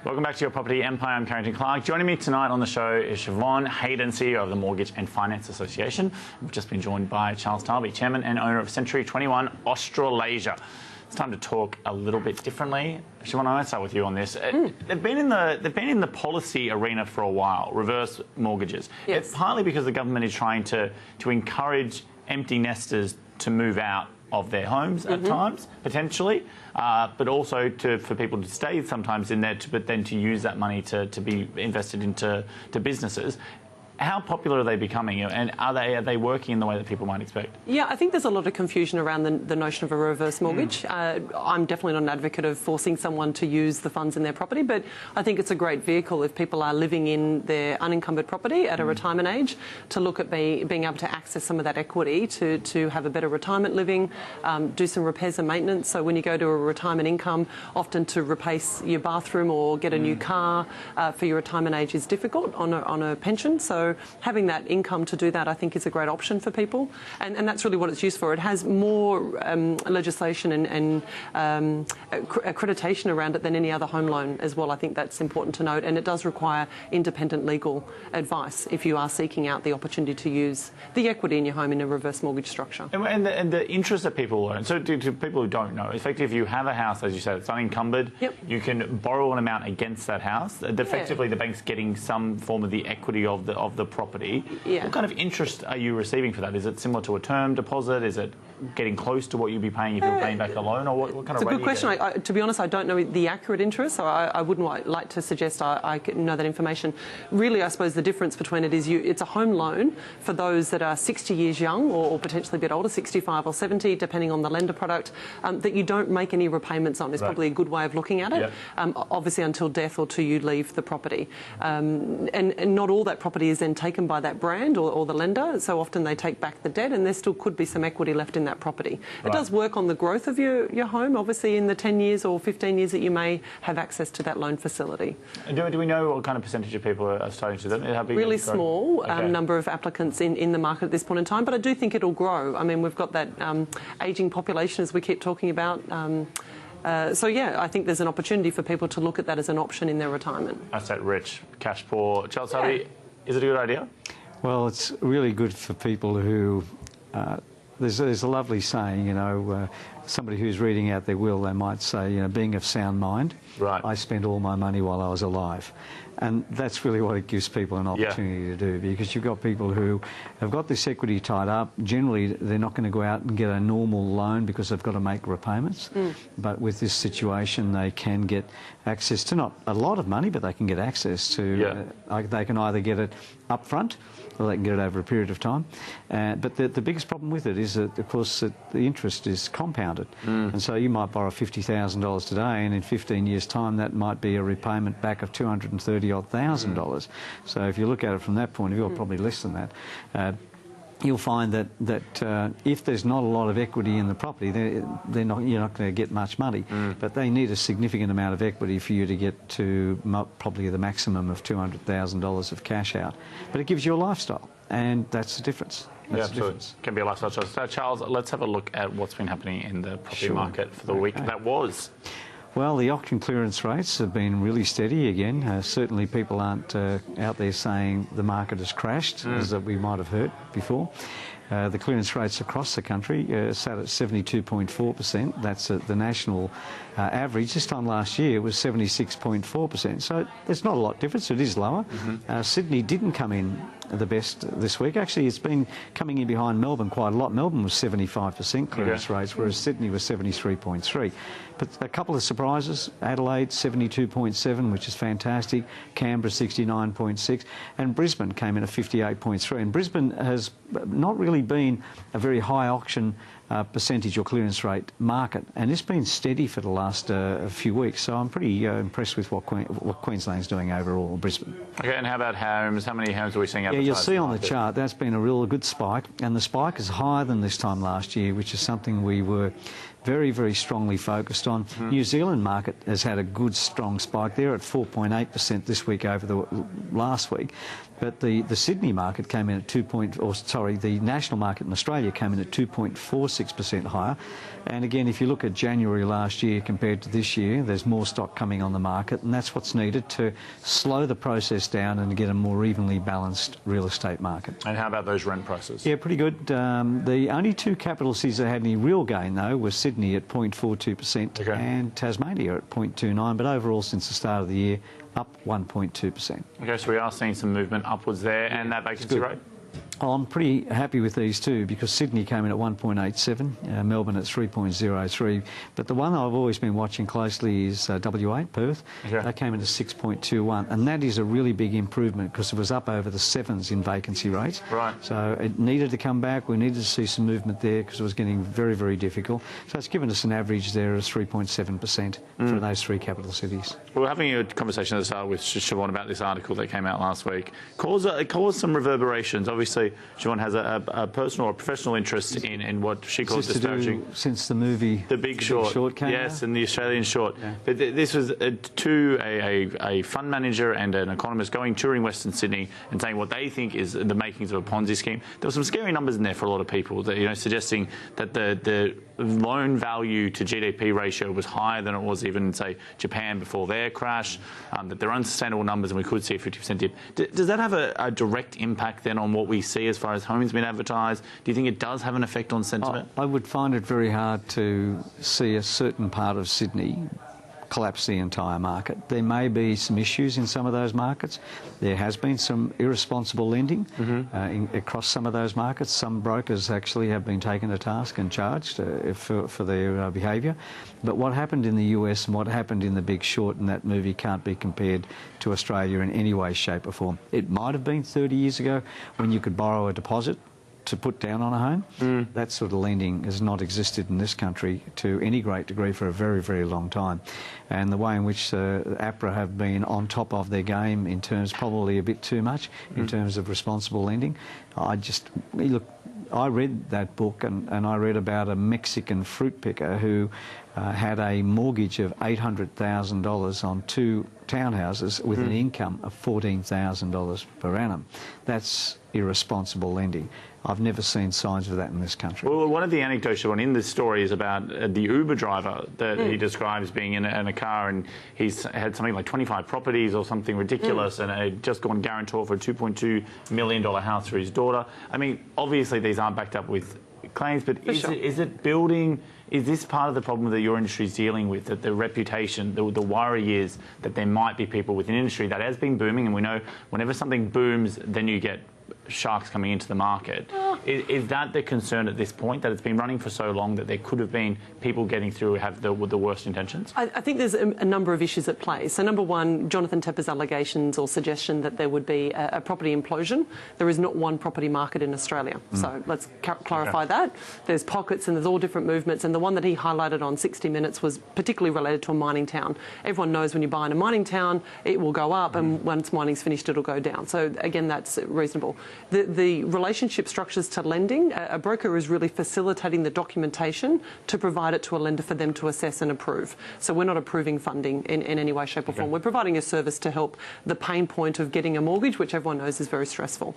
Welcome back to your Property Empire. I'm Carrington Clark. Joining me tonight on the show is Siobhan, Hayden, CEO of the Mortgage and Finance Association. We've just been joined by Charles Tarby, Chairman and owner of Century 21 Australasia. It's time to talk a little bit differently. Siobhan, I might start with you on this. They've been in the policy arena for a while, reverse mortgages. Yes. It's partly because the government is trying to encourage empty nesters to move out of their homes at times, potentially, but also for people to stay sometimes in there, but then to use that money to be invested into businesses. How popular are they becoming, and are they working in the way that people might expect? Yeah, I think there's a lot of confusion around the notion of a reverse mortgage. I'm definitely not an advocate of forcing someone to use the funds in their property, but I think it's a great vehicle if people are living in their unencumbered property at a retirement age to look at being able to access some of that equity to have a better retirement living, do some repairs and maintenance. So when you go to a retirement income, often to replace your bathroom or get a new car for your retirement age is difficult on a pension. So having that income to do that, I think, is a great option for people, and that's really what it's used for. It has more legislation and accreditation around it than any other home loan as well. I think that's important to note, and it does require independent legal advice if you are seeking out the opportunity to use the equity in your home in a reverse mortgage structure. And the interest that people earn. So to people who don't know, effectively, if you have a house, as you said, it's unencumbered, you can borrow an amount against that house. Effectively, the bank's getting some form of the equity of the property. What kind of interest are you receiving for that? Is it similar to a term deposit? Is it getting close to what you'd be paying if you were paying back a loan? Or what kind of rate? It's a good question. To be honest, I don't know the accurate interest, so I wouldn't like to suggest I know that information. Really, I suppose the difference between it is it's a home loan for those that are 60 years young or potentially a bit older, 65 or 70, depending on the lender product, that you don't make any repayments on is probably a good way of looking at it. Obviously, until death or till you leave the property. And not all that property is then taken by that brand or the lender, so often they take back the debt and there still could be some equity left in that property. It does work on the growth of your home, obviously, in the 10 years or 15 years that you may have access to that loan facility. And do we know what kind of percentage of people are starting to do that? Really small number of applicants in the market at this point in time, but I do think it'll grow. I mean, we've got that ageing population, as we keep talking about. So, yeah, I think there's an opportunity for people to look at that as an option in their retirement. Asset rich, cash poor. Charles Harvey, is it a good idea? Well, it's really good for people who... There's a lovely saying, you know, somebody who's reading out their will, they might say, you know, being of sound mind, I spent all my money while I was alive. And that's really what it gives people an opportunity to do, because you've got people who have got this equity tied up. Generally, they're not going to go out and get a normal loan because they've got to make repayments. But with this situation, they can get access to not a lot of money, but they can get access to, they can either get it up front or they can get it over a period of time. But the biggest problem with it is that, of course, that the interest is compounded. And so you might borrow $50,000 today, and in 15 years' time, that might be a repayment back of $230,000. So if you look at it from that point of view, or probably less than that, you'll find that if there's not a lot of equity in the property, you're not going to get much money. But they need a significant amount of equity for you to get to probably the maximum of $200,000 of cash out. But it gives you a lifestyle, and that's the difference. That's the difference. Can be a lifestyle choice. So, Charles, let's have a look at what's been happening in the property market for the week that was. Well, the auction clearance rates have been really steady again. Certainly people aren't out there saying the market has crashed, as we might have heard before. The clearance rates across the country sat at 72.4%. That's the national average. This time last year was 76.4%. So there's not a lot of difference. It is lower. Sydney didn't come in the best this week. Actually, it's been coming in behind Melbourne quite a lot. Melbourne was 75% clearance rates, whereas Sydney was 73.3%. But a couple of surprises. Adelaide, 72.7%, which is fantastic. Canberra, 69.6%. And Brisbane came in at 58.3%. And Brisbane has not really been a very high auction percentage or clearance rate market, and it's been steady for the last few weeks, so I'm pretty impressed with what Queensland's doing overall, Brisbane. Okay, and how about homes? How many homes are we seeing advertised? Yeah, you'll see on the chart that's been a real good spike, and the spike is higher than this time last year, which is something we were very, very strongly focused on. New Zealand market has had a good, strong spike there at 4.8% this week over the last week. But the Sydney market came in at the national market in Australia came in at 2.46% higher. And again, if you look at January last year compared to this year, there's more stock coming on the market, and that's what's needed to slow the process down and get a more evenly balanced real estate market. And how about those rent prices? Yeah, pretty good. The only two capital cities that had any real gain, though, were Sydney at 0.42% and Tasmania at 0.29%, but overall, since the start of the year, up 1.2%. Okay, so we are seeing some movement upwards there, and that vacancy rate? I'm pretty happy with these two because Sydney came in at 1.87, Melbourne at 3.03. But the one I've always been watching closely is WA, Perth. They came in at 6.21, and that is a really big improvement because it was up over the sevens in vacancy rates. Right. So it needed to come back. We needed to see some movement there because it was getting very, very difficult. So it's given us an average there of 3.7% for those three capital cities. We were having a conversation at the start with Siobhan about this article that came out last week. It caused some reverberations. Obviously, Siobhan has a personal or professional interest in what she calls disparaging. Since the movie The Big Short came yes, out? and the Australian Short. Yeah. But this was a fund manager and an economist touring Western Sydney and saying what they think is the makings of a Ponzi scheme. There were some scary numbers in there for a lot of people, that, suggesting that the loan value to GDP ratio was higher than it was even, say, Japan before their crash, that they're unsustainable numbers and we could see a 50% dip. Does that have a direct impact then on what we see as far as homes being advertised? Do you think it does have an effect on sentiment? I would find it very hard to see a certain part of Sydney collapse the entire market. There may be some issues in some of those markets. There has been some irresponsible lending across some of those markets. Some brokers actually have been taken to task and charged for their behaviour. But what happened in the US and what happened in The Big Short in that movie can't be compared to Australia in any way, shape or form. It might have been 30 years ago when you could borrow a deposit to put down on a home. That sort of lending has not existed in this country to any great degree for a very, very long time. And the way in which APRA have been on top of their game in terms, probably a bit too much, in terms of responsible lending. I read that book and I read about a Mexican fruit picker who had a mortgage of $800,000 on two townhouses with an income of $14,000 per annum. That's irresponsible lending. I've never seen signs of that in this country. Well, one of the anecdotes in this story is about the Uber driver that he describes being in a car, and he's had something like 25 properties or something ridiculous, and had just gone guarantor for a $2.2 million house for his daughter. I mean, obviously these aren't backed up with claims, but is it building? Is this part of the problem that your industry is dealing with, that the reputation, the worry is that there might be people within industry that has been booming, and we know whenever something booms, then you get sharks coming into the market. Is that the concern at this point, that it's been running for so long that there could have been people getting through who have the worst intentions? I think there's a number of issues at play. So number one, Jonathan Tepper's allegations or suggestion that there would be a property implosion. There is not one property market in Australia. So let's clarify that. There's pockets and there's all different movements, and the one that he highlighted on 60 Minutes was particularly related to a mining town. Everyone knows when you buy in a mining town, it will go up, and once mining's finished, it'll go down. So again, that's reasonable. The relationship structures to lending, a broker is really facilitating the documentation to provide it to a lender for them to assess and approve. So we're not approving funding in any way, shape or form. We're providing a service to help the pain point of getting a mortgage, which everyone knows is very stressful.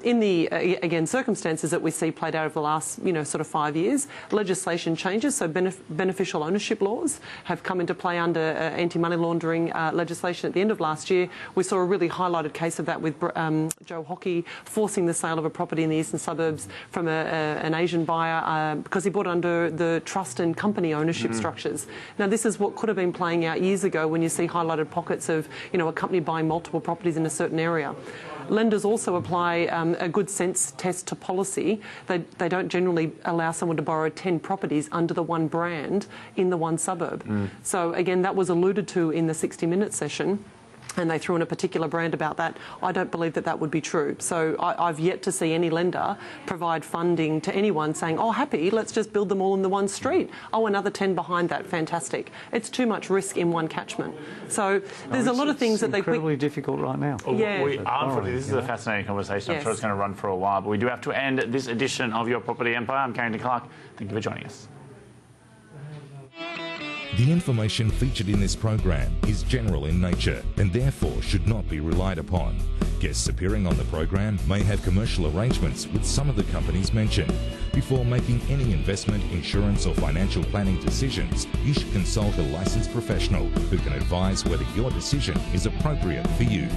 In the, again, circumstances that we see played out over the last, sort of 5 years, legislation changes, so beneficial ownership laws have come into play under anti-money laundering legislation at the end of last year. We saw a really highlighted case of that with Joe Hockey forcing the sale of a property in the eastern suburbs from an Asian buyer because he bought under the trust and company ownership structures. Now, this is what could have been playing out years ago when you see highlighted pockets of, a company buying multiple properties in a certain area. Lenders also apply a good sense test to policy. They don't generally allow someone to borrow 10 properties under the one brand in the one suburb. So, again, that was alluded to in the 60 Minutes session, and they threw in a particular brand about that. I don't believe that that would be true. So I've yet to see any lender provide funding to anyone saying, oh, happy, let's just build them all in the one street. Oh, another 10 behind that, fantastic. It's too much risk in one catchment. So there's a lot of things that they... It's incredibly difficult right now. Yeah. This is a fascinating conversation. I'm sure it's going to run for a while, but we do have to end this edition of Your Property Empire. I'm Hayden Clark. Thank you for joining us. The information featured in this program is general in nature and therefore should not be relied upon. Guests appearing on the program may have commercial arrangements with some of the companies mentioned. Before making any investment, insurance or financial planning decisions, you should consult a licensed professional who can advise whether your decision is appropriate for you.